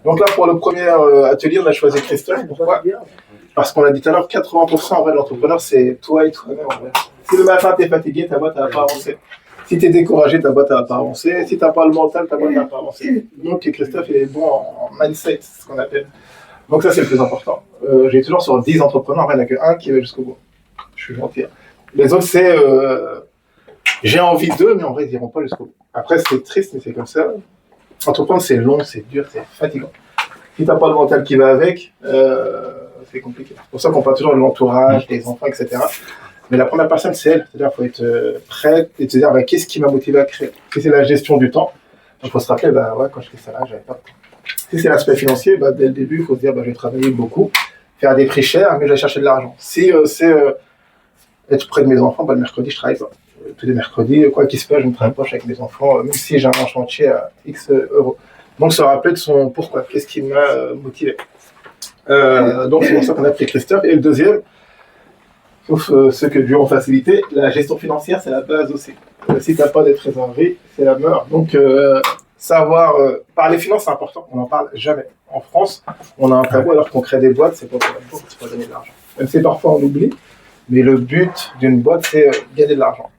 Donc là, pour le premier atelier, on a choisi Christophe. Pourquoi? Parce qu'on l'a dit tout à l'heure, 80% en vrai de l'entrepreneur, c'est toi et toi-même. En vrai. Si le matin, tu es fatigué, ta boîte, elle va pas avancer. Si tu es découragé, ta boîte, elle va pas avancer. Si tu n'as pas le mental, ta boîte, elle va pas avancer. Donc Christophe, il est bon en mindset, c'est ce qu'on appelle. Donc ça, c'est le plus important. J'ai toujours sur 10 entrepreneurs, il n'y en a qu'un qui va jusqu'au bout. Je suis gentil. Les autres, c'est j'ai envie d'eux, mais en vrai, ils n'iront pas jusqu'au bout. Après, c'est triste, mais c'est comme ça. Entreprendre, c'est long, c'est dur, c'est fatigant. Si tu n'as pas le mental qui va avec, c'est compliqué. C'est pour ça qu'on parle toujours de l'entourage, des enfants, etc. Mais la première personne, c'est elle. C'est-à-dire qu'il faut être prête et te dire qu'est-ce qui m'a motivé à créer. Si c'est la gestion du temps, il faut se rappeler, quand je fais ça là, j'avais pas de temps. Si c'est l'aspect financier, dès le début, il faut se dire, je vais travailler beaucoup, faire des prix chers, mais je vais chercher de l'argent. Si c'est être près de mes enfants, le mercredi, je travaille pas. Tous les mercredis, quoi qu'il se passe, je me travaille pas avec mes enfants, même si j'ai un chantier à X euros. Donc, se rappeler de son pourquoi, qu'est-ce qui m'a motivé. Donc, c'est pour ça qu'on a pris Christophe. Et le deuxième, sauf ceux que Dieu ont facilité, la gestion financière, c'est la base aussi. Si tu n'as pas de trésorerie, c'est la mort. Donc, savoir parler finances, c'est important. On n'en parle jamais. En France, on a un tabou alors qu'on crée des boîtes, c'est pour gagner de l'argent. Même si parfois on oublie, mais le but d'une boîte, c'est gagner de l'argent.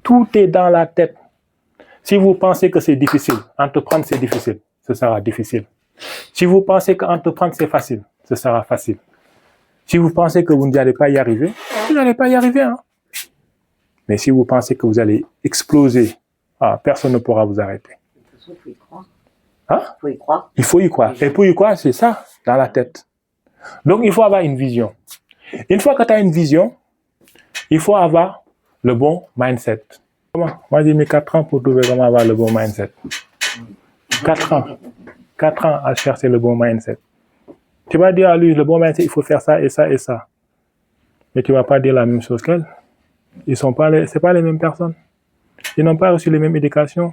Tout est dans la tête. Si vous pensez que c'est difficile, entreprendre c'est difficile, ce sera difficile. Si vous pensez qu'entreprendre c'est facile, ce sera facile. Si vous pensez que vous n'allez pas y arriver, vous n'allez pas y arriver. Hein? Mais si vous pensez que vous allez exploser, personne ne pourra vous arrêter. Il faut y croire. Hein? Il faut y croire. Il faut y croire. Et pour y croire, c'est ça, dans la tête. Donc, il faut avoir une vision. Une fois que tu as une vision, il faut avoir le bon mindset. Comment? Moi, j'ai mis 4 ans pour trouver comment avoir le bon mindset. 4 ans. 4 ans à chercher le bon mindset. Tu vas dire à lui, le bon mindset, il faut faire ça et ça et ça. Mais tu ne vas pas dire la même chose qu'elle. C'est pas les mêmes personnes. Ils n'ont pas reçu les mêmes éducations.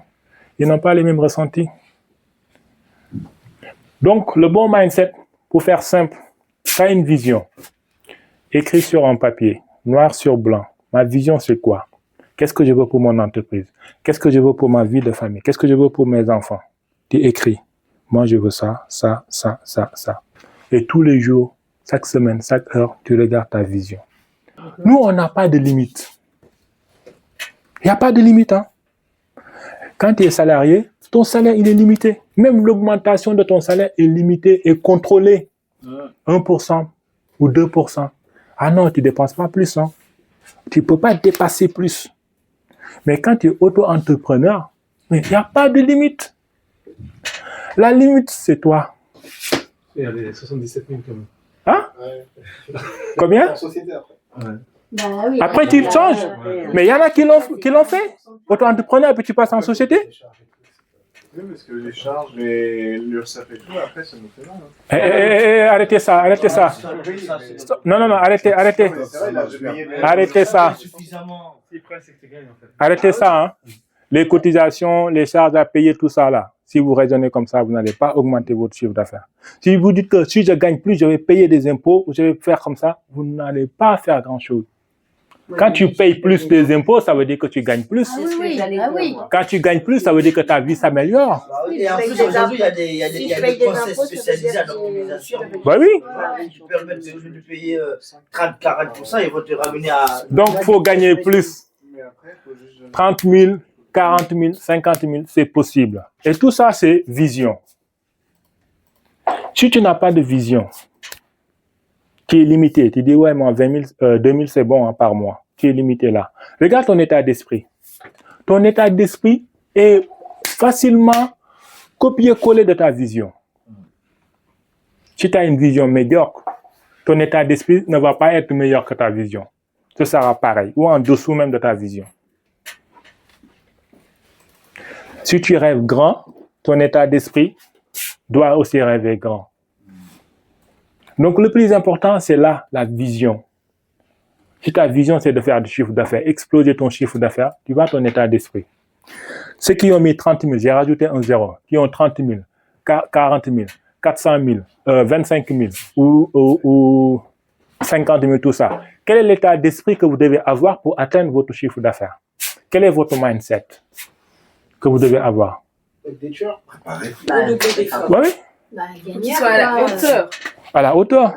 Ils n'ont pas les mêmes ressentis. Donc, le bon mindset, pour faire simple, tu as une vision. Écrit sur un papier, noir sur blanc. Ma vision, c'est quoi? Qu'est-ce que je veux pour mon entreprise? Qu'est-ce que je veux pour ma vie de famille? Qu'est-ce que je veux pour mes enfants? Tu écris. Moi, je veux ça, ça, ça, ça, ça. Et tous les jours, chaque semaine, chaque heure, tu regardes ta vision. Nous, on n'a pas de limite. Il n'y a pas de limite. Hein? Quand tu es salarié, ton salaire, il est limité. Même l'augmentation de ton salaire est limitée et contrôlée. 1% ou 2%. Ah non, tu ne dépenses pas plus. Hein? Tu ne peux pas dépasser plus. Mais quand tu es auto-entrepreneur, il n'y a pas de limite. La limite, c'est toi. Il y avait 77 000 quand même. Hein? Ouais. Combien? En société après. Ouais. Bah, oui, Après, tu le changes. Mais il y en a qui l'ont fait. Auto-entrepreneur, et puis tu passes en société. Oui, parce que les charges, l'URSSAF et tout, après, ça nous fait mal. Hein. Arrêtez ça, arrêtez ça. Non, arrêtez. Arrêtez ça. Arrêtez ça. Hein. Les cotisations, les charges à payer, tout ça là. Si vous raisonnez comme ça, vous n'allez pas augmenter votre chiffre d'affaires. Si vous dites que si je gagne plus, je vais payer des impôts, ou je vais faire comme ça, vous n'allez pas faire grand-chose. Quand tu payes plus des impôts, ça veut dire que tu gagnes plus. Oui. Quand tu gagnes plus, ça veut dire que ta vie s'améliore. Et en plus, aujourd'hui, il y a des process spécialisés à l'organisation. Bah oui. Qui permettent de payer 30-40%, ils vont te ramener à... Donc, il faut gagner plus. 30 000, 40 000, 50 000, c'est possible. Et tout ça, c'est vision. Si tu n'as pas de vision, tu es limité. Tu dis, ouais, moi, 2 000, c'est bon par mois. Tu es limité là. Regarde ton état d'esprit. Ton état d'esprit est facilement copié-collé de ta vision. Si tu as une vision médiocre, ton état d'esprit ne va pas être meilleur que ta vision. Ce sera pareil, ou en dessous même de ta vision. Si tu rêves grand, ton état d'esprit doit aussi rêver grand. Donc, le plus important, c'est là, la vision. Si ta vision, c'est de faire du chiffre d'affaires, exploser ton chiffre d'affaires, tu vas à ton état d'esprit. Ceux qui ont mis 30 000, j'ai rajouté un zéro, qui ont 30 000, 40 000, 400 000, 25 000 ou 50 000, tout ça. Quel est l'état d'esprit que vous devez avoir pour atteindre votre chiffre d'affaires? Quel est votre mindset que vous devez avoir? Des tueurs. Bah, Oui. Bah, Faut qu'il soit à la hauteur. À la hauteur.